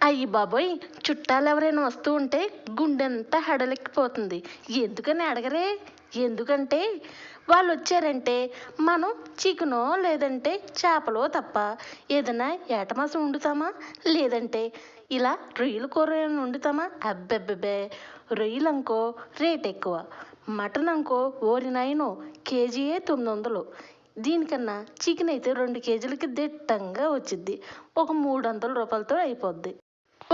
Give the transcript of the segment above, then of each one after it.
అయ్య బాబోయ్! చుట్టాలెవరైనా వస్తూ ఉంటే గుండెంతా హడలెక్కిపోతుంది. ఎందుకని అడగరే? ఎందుకంటే వాళ్ళొచ్చారంటే మనం చికెనో లేదంటే చేపలో తప్ప ఏదైనా ఏటమాసం వండుతామా? లేదంటే ఇలా రొయ్యల కూర ఏమైనా వండుతామా? అబ్బెబ్బెబ్బే! రొయ్యలనుకో రేటెక్కువ. మటన్ అనుకో ఓరి నాయనో కేజీయే 900. దీనికన్నా చికెన్ అయితే 2 కేజీలకి దిట్టంగా వచ్చిద్ది. ఒక 300 రూపాయలతో అయిపోద్ది.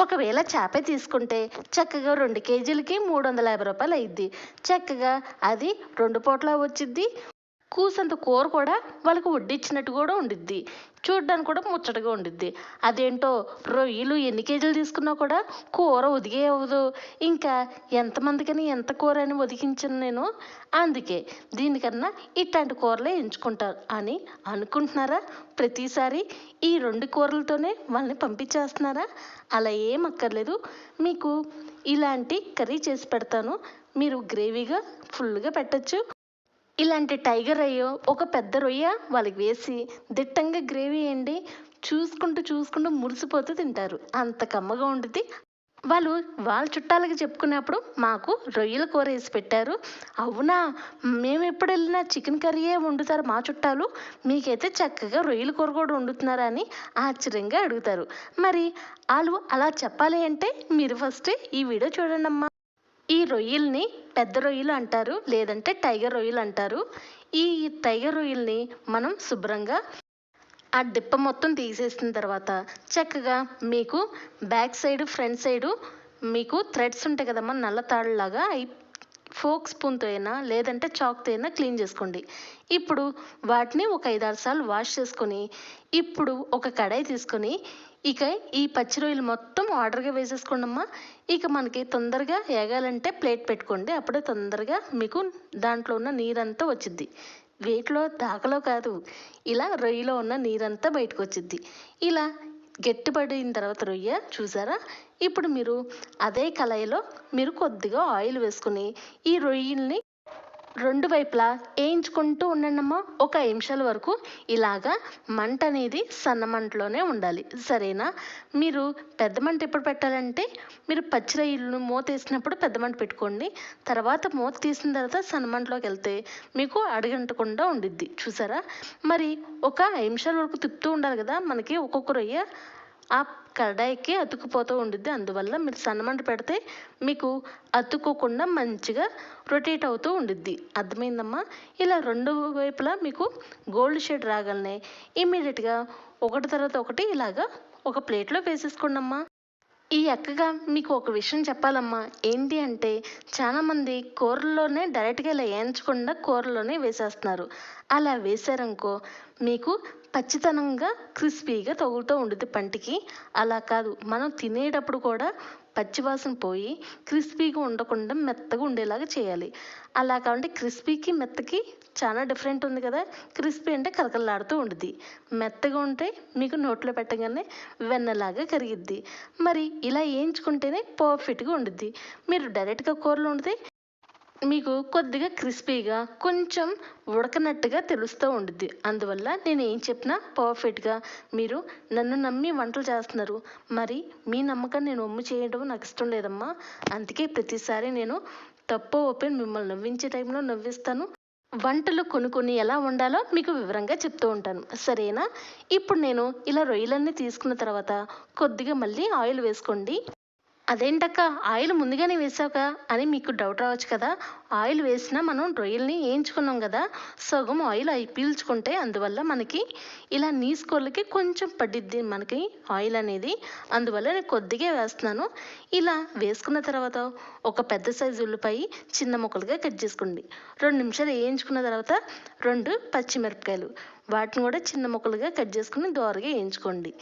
ఒకవేళ చేపే తీసుకుంటే చక్కగా 2 కేజీలకి 350 రూపాయలు అయ్యిద్ది. చక్కగా అది 2 పూటలా వచ్చిద్ది. కూసంత కూర కూడా వాళ్ళకి వడ్డిచ్చినట్టు కూడా ఉండిద్ది. చూడ్డానికి కూడా ముచ్చటగా ఉండిద్ది. అదేంటో రొయ్యలు ఎన్ని కేజీలు తీసుకున్నా కూడా కూర ఒదిగే అవ్వదు. ఇంకా ఎంతమందికని ఎంత కూర అని ఒదిగించను నేను. అందుకే దీనికన్నా ఇట్లాంటి కూరలే ఎంచుకుంటారు అని అనుకుంటున్నారా? ప్రతిసారి ఈ 2 కూరలతోనే వాళ్ళని పంపించేస్తున్నారా? అలా ఏం అక్కర్లేదు. మీకు ఇలాంటి కర్రీ చేసి పెడతాను. మీరు గ్రేవీగా ఫుల్గా పెట్టచ్చు. ఇలాంటి టైగర్ రొయ్య ఒక పెద్ద రొయ్య వాళ్ళకి వేసి దిట్టంగా గ్రేవీ వేయండి. చూసుకుంటూ మురిసిపోతూ తింటారు. అంత కమ్మగా ఉండిద్ది. వాళ్ళు వాళ్ళ చుట్టాలకి చెప్పుకున్నప్పుడు మాకు రొయ్యల కూర వేసి పెట్టారు. అవునా? మేము ఎప్పుడు వెళ్ళినా చికెన్ కర్రీయే వండుతారు మా చుట్టాలు. మీకైతే చక్కగా రొయ్యల కూర కూడా వండుతున్నారా అని ఆశ్చర్యంగా అడుగుతారు. మరి వాళ్ళు అలా చెప్పాలి అంటే మీరు ఫస్ట్ ఈ వీడియో చూడండమ్మా. ఈ రొయ్యల్ని పెద్ద రొయ్యలు అంటారు, లేదంటే టైగర్ రొయ్యలు అంటారు. ఈ టైగర్ రొయ్యల్ని మనం శుభ్రంగా ఆ డిప్ప మొత్తం తీసేసిన తర్వాత చక్కగా మీకు బ్యాక్ సైడ్ ఫ్రంట్ సైడు మీకు థ్రెడ్స్ ఉంటాయి కదమ్మా, నల్ల తాళ్ళలాగా అవి ఫోక్ స్పూన్తో అయినా లేదంటే చాక్తో అయినా క్లీన్ చేసుకోండి. ఇప్పుడు వాటిని ఒక 5-6 సార్లు వాష్ చేసుకొని ఇప్పుడు ఒక కడాయి తీసుకొని ఇక ఈ పచ్చి రొయ్యలు మొత్తం ఆర్డర్గా వేసేసుకోండమ్మా. ఇక మనకి తొందరగా ఏగాలంటే ప్లేట్ పెట్టుకోండి. అప్పుడే తొందరగా మీకు దాంట్లో ఉన్న నీరంతా వచ్చిద్ది. వేటిలో దాకలో కాదు, ఇలా రొయ్యలో ఉన్న నీరంతా బయటకు వచ్చిద్ది. ఇలా గట్టిపడిన తర్వాత రొయ్య చూసారా? ఇప్పుడు మీరు అదే కళాయిలో మీరు కొద్దిగా ఆయిల్ వేసుకుని ఈ రొయ్యల్ని 2 వైపులా వేయించుకుంటూ ఉండండమ్మా. ఒక 5 నిమిషాల వరకు ఇలాగా మంట అనేది సన్న మంటలోనే ఉండాలి. సరేనా? మీరు పెద్ద మంట ఎప్పుడు పెట్టాలంటే మీరు పచ్చి రొయ్యలను మూత వేసినప్పుడు పెద్ద మంట పెట్టుకోండి. తర్వాత మూత తీసిన తర్వాత సన్న మంటలోకి వెళ్తే మీకు అడుగంటకుండా ఉండిద్ది. చూసారా? మరి ఒక 5 నిమిషాల వరకు తిప్పుతూ ఉండాలి కదా. మనకి ఒక్కొక్క రొయ్య ఆ కడాయికి అతుక్కుపోతూ ఉండిద్ది. అందువల్ల మీరు సన్నమంట పెడితే మీకు అతుక్కోకుండా మంచిగా రొటేట్ అవుతూ ఉండిద్ది. అర్థమైందమ్మా? ఇలా 2 వైపులా మీకు గోల్డ్ షేడ్ రాగానే ఇమ్మీడియట్గా ఒకటి తర్వాత ఒకటి ఇలాగా ఒక ప్లేట్లో వేసేసుకోండమ్మా. ఈ అక్కగా మీకు ఒక విషయం చెప్పాలమ్మా. ఏంటి అంటే చాలామంది కూరల్లోనే డైరెక్ట్గా ఇలా వేయించకుండా కూరలోనే వేసేస్తున్నారు. అలా వేసారనుకో మీకు పచ్చితనంగా క్రిస్పీగా తగులుతూ ఉంటుంది పంటికి. అలా కాదు, మనం తినేటప్పుడు కూడా పచ్చివాసన పోయి క్రిస్పీగా ఉండకుండా మెత్తగా ఉండేలాగా చేయాలి. అలా కావాలంటే క్రిస్పీకి మెత్తకి చాలా డిఫరెంట్ ఉంది కదా. క్రిస్పీ అంటే కరకరలాడుతూ ఉంటుంది, మెత్తగా ఉంటే మీకు నోట్లో పెట్టగానే వెన్నలాగా కరిగిద్ది. మరి ఇలా వేయించుకుంటేనే పర్ఫెక్ట్గా ఉండిద్ది. మీరు డైరెక్ట్గా కూరలో వండితే మీకు కొద్దిగా క్రిస్పీగా కొంచెం ఉడకనట్టుగా తెలుస్తూ ఉండిద్ది. అందువల్ల నేను ఏం చెప్పినా పర్ఫెక్ట్గా మీరు నన్ను నమ్మి వంటలు చేస్తున్నారు. మరి మీ నమ్మకాన్ని నేను ఒమ్ము చేయడం నాకు ఇష్టం లేదమ్మా. అందుకే ప్రతిసారి నేను తప్పో ఒప్పో మిమ్మల్ని నవ్వించే టైంలో నవ్విస్తాను. వంటలు కొన్ని ఎలా వండాలో మీకు వివరంగా చెప్తూ ఉంటాను. సరేనా? ఇప్పుడు నేను ఇలా రొయ్యలన్నీ తీసుకున్న తర్వాత కొద్దిగా మళ్ళీ ఆయిల్ వేసుకోండి. అదేంటక్క ఆయిల్ ముందుగానే వేసావుగా అని మీకు డౌట్ రావచ్చు కదా. ఆయిల్ వేసినా మనం రొయ్యల్ని వేయించుకున్నాం కదా, సగం ఆయిల్ అవి పీల్చుకుంటే అందువల్ల మనకి ఇలా నీసుకోళ్ళకి కొంచెం పడిద్ది మనకి ఆయిల్ అనేది. అందువల్ల నేను కొద్దిగా వేస్తున్నాను. ఇలా వేసుకున్న తర్వాత ఒక పెద్ద సైజు ఉల్లిపాయ చిన్న ముక్కలుగా కట్ చేసుకోండి. 2 నిమిషాలు వేయించుకున్న తర్వాత 2 పచ్చిమిరపకాయలు వాటిని కూడా చిన్న ముక్కలుగా కట్ చేసుకుని దోరగా వేయించుకోండి.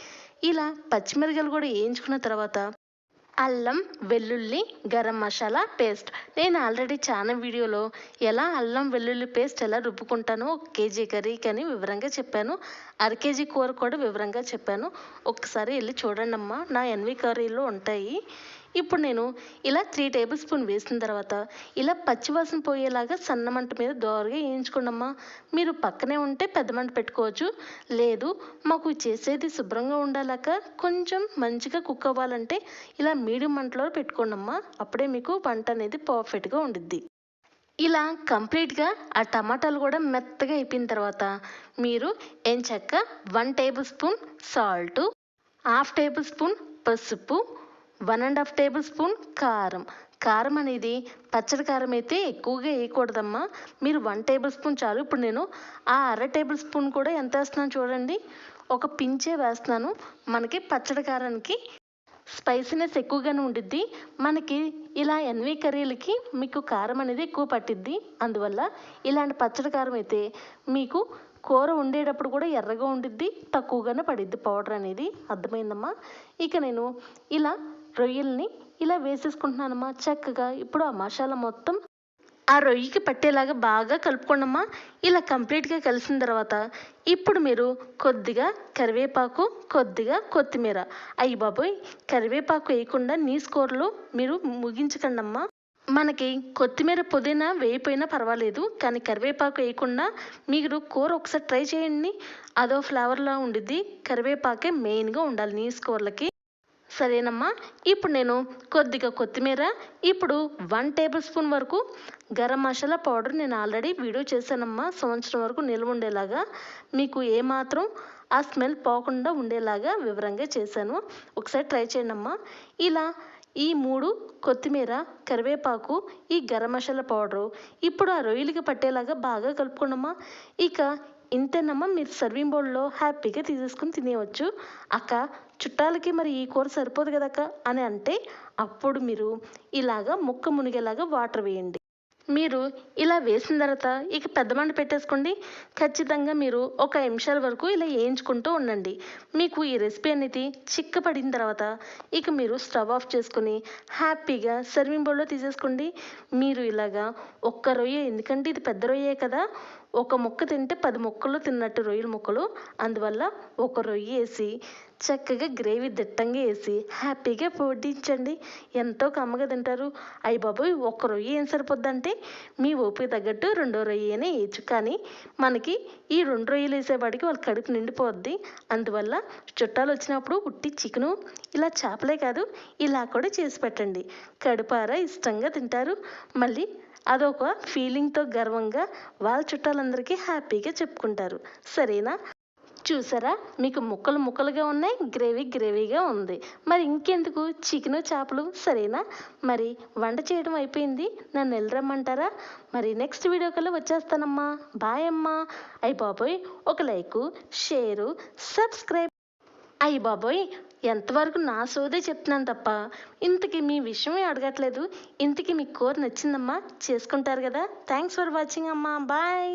ఇలా పచ్చిమిరపకాయలు కూడా వేయించుకున్న తర్వాత అల్లం వెల్లుల్లి గరం మసాలా పేస్ట్. నేను ఆల్రెడీ చాలా వీడియోలో ఎలా అల్లం వెల్లుల్లి పేస్ట్ ఎలా రుబ్బుకుంటానో 1 కేజీ కర్రీకి అని వివరంగా చెప్పాను. 1/2 కేజీ కూర కూడా వివరంగా చెప్పాను. ఒక్కసారి వెళ్ళి చూడండి అమ్మా, నా ఎన్వి కర్రీలో ఉంటాయి. ఇప్పుడు నేను ఇలా 3 టేబుల్ స్పూన్ వేసిన తర్వాత ఇలా పచ్చివాసన పోయేలాగా సన్న మంట మీద దోరగా వేయించుకోండమ్మా. మీరు పక్కనే ఉంటే పెద్ద మంట పెట్టుకోవచ్చు. లేదు మాకు చేసేది శుభ్రంగా ఉండాలక కొంచెం మంచిగా కుక్ అవ్వాలంటే ఇలా మీడియం మంటలో పెట్టుకోండమ్మా. అప్పుడే మీకు వంట అనేది పర్ఫెక్ట్గా ఉండిద్ది. ఇలా కంప్లీట్గా ఆ టమాటాలు కూడా మెత్తగా అయిపోయిన తర్వాత మీరు ఎంచక్క 1 table spoon salt, half table spoon పసుపు, 1½ టేబుల్ స్పూన్ కారం. కారం అనేది పచ్చడి కారం అయితే ఎక్కువగా వేయకూడదమ్మా. మీరు 1 టేబుల్ స్పూన్ చాలు. ఇప్పుడు నేను ఆ అర టేబుల్ స్పూన్ కూడా ఎంత వేస్తున్నాను చూడండి. ఒక పించే వేస్తున్నాను. మనకి పచ్చడి కారానికి స్పైసీనెస్ ఎక్కువగానే ఉండిద్ది. మనకి ఇలా ఎన్వి కర్రీలకి మీకు కారం అనేది ఎక్కువ పట్టిద్ది. అందువల్ల ఇలాంటి పచ్చడి కారం అయితే మీకు కూర వండేటప్పుడు కూడా ఎర్రగా ఉండిద్ది, తక్కువగానే పడిద్ది పౌడర్ అనేది. అర్థమైందమ్మా. ఇక నేను ఇలా రొయ్యల్ని ఇలా వేసేసుకుంటున్నానమ్మా చక్కగా. ఇప్పుడు ఆ మసాలా మొత్తం ఆ రొయ్యకి పట్టేలాగా బాగా కలుపుకోండమ్మా. ఇలా కంప్లీట్గా కలిసిన తర్వాత ఇప్పుడు మీరు కొద్దిగా కరివేపాకు, కొద్దిగా కొత్తిమీర. అయ్యి బాబోయ్, కరివేపాకు వేయకుండా నీసు కూరలో మీరు ముగించకండమ్మా. మనకి కొత్తిమీర పుదీనా వేయిపోయినా పర్వాలేదు, కానీ కరివేపాకు వేయకుండా మీరు కూర ఒకసారి ట్రై చేయండి. అదో ఫ్లేవర్లా ఉండిద్ది. కరివేపాకే మెయిన్గా ఉండాలి నీసు కూరలకి. సరేనమ్మా. ఇప్పుడు నేను కొద్దిగా కొత్తిమీర, ఇప్పుడు 1 టేబుల్ స్పూన్ వరకు గరం మసాలా పౌడర్ నేను ఆల్రెడీ వీడియో చేశానమ్మా. సంవత్సరం వరకు నిల్వ ఉండేలాగా, మీకు ఏమాత్రం ఆ స్మెల్ పోకుండా ఉండేలాగా వివరంగా చేశాను. ఒకసారి ట్రై చేయండమ్మా. ఇలా ఈ 3 కొత్తిమీర, కరివేపాకు, ఈ గరం మసాలా పౌడరు ఇప్పుడు ఆ రొయ్యలకి పట్టేలాగా బాగా కలుపుకోండమ్మా. ఇక ఇంతేనమ్మా. మీరు సర్వింగ్ బౌల్లో హ్యాపీగా తీసేసుకుని తినేయవచ్చు. అక్క చుట్టాలకి మరి ఈ కూర సరిపోదు కదక్క అని అంటే అప్పుడు మీరు ఇలాగా ముక్క మునిగేలాగా వాటర్ వేయండి. మీరు ఇలా వేసిన తర్వాత ఇక పెద్ద మంట పెట్టేసుకోండి. ఖచ్చితంగా మీరు ఒక 5 నిమిషాల వరకు ఇలా వేయించుకుంటూ ఉండండి. మీకు ఈ రెసిపీ అనేది చిక్కపడిన తర్వాత ఇక మీరు స్టవ్ ఆఫ్ చేసుకుని హ్యాపీగా సర్వింగ్ బౌల్లో తీసేసుకోండి. మీరు ఇలాగా ఒక్క రొయ్య, ఎందుకంటే ఇది పెద్ద రొయ్యే కదా, ఒక ముక్క తింటే 10 ముక్కలు తిన్నట్టు రొయ్యల ముక్కలు. అందువల్ల ఒక రొయ్య వేసి చక్కగా గ్రేవీ దిట్టంగా వేసి హ్యాపీగా వడ్డించండి. ఎంతో కమ్మగా తింటారు. అయ్య బాబోయ్, ఒక్క రొయ్య ఏం సరిపోద్దంటే మీ ఓపిక తగ్గట్టు 2వ రొయ్యనే వేయచ్చు. కానీ మనకి ఈ 2 రొయ్యలు వేసేవాడికి వాళ్ళ కడుపు నిండిపోద్ది. అందువల్ల చుట్టాలు వచ్చినప్పుడు ఉట్టి చికెను, ఇలా చేపలే కాదు ఇలా కూడా చేసి పెట్టండి. కడుపారా ఇష్టంగా తింటారు. మళ్ళీ అదొక ఫీలింగ్తో గర్వంగా వాళ్ళ చుట్టాలందరికీ హ్యాపీగా చెప్పుకుంటారు. సరేనా? చూసారా, మీకు ముక్కలు ముక్కలుగా ఉన్నాయి, గ్రేవీ గ్రేవీగా ఉంది. మరి ఇంకెందుకు చికెను చేపలు. సరేనా? మరి వంట చేయడం అయిపోయింది. నన్ను వెళ్ళరమ్మంటారా? మరి నెక్స్ట్ వీడియో కల్లా వచ్చేస్తానమ్మా. బాయ్ అమ్మా. అయ్య బాబోయ్, ఒక లైకు, షేరు, సబ్స్క్రైబ్. అయ్య బాబోయ్, ఎంతవరకు నా సోదే చెప్తున్నాను తప్ప ఇంతకీ మీ విషయమే అడగట్లేదు. ఇంతకీ మీకు కూర నచ్చిందమ్మా? చేసుకుంటారు కదా. థ్యాంక్స్ ఫర్ వాచింగ్ అమ్మా. బాయ్.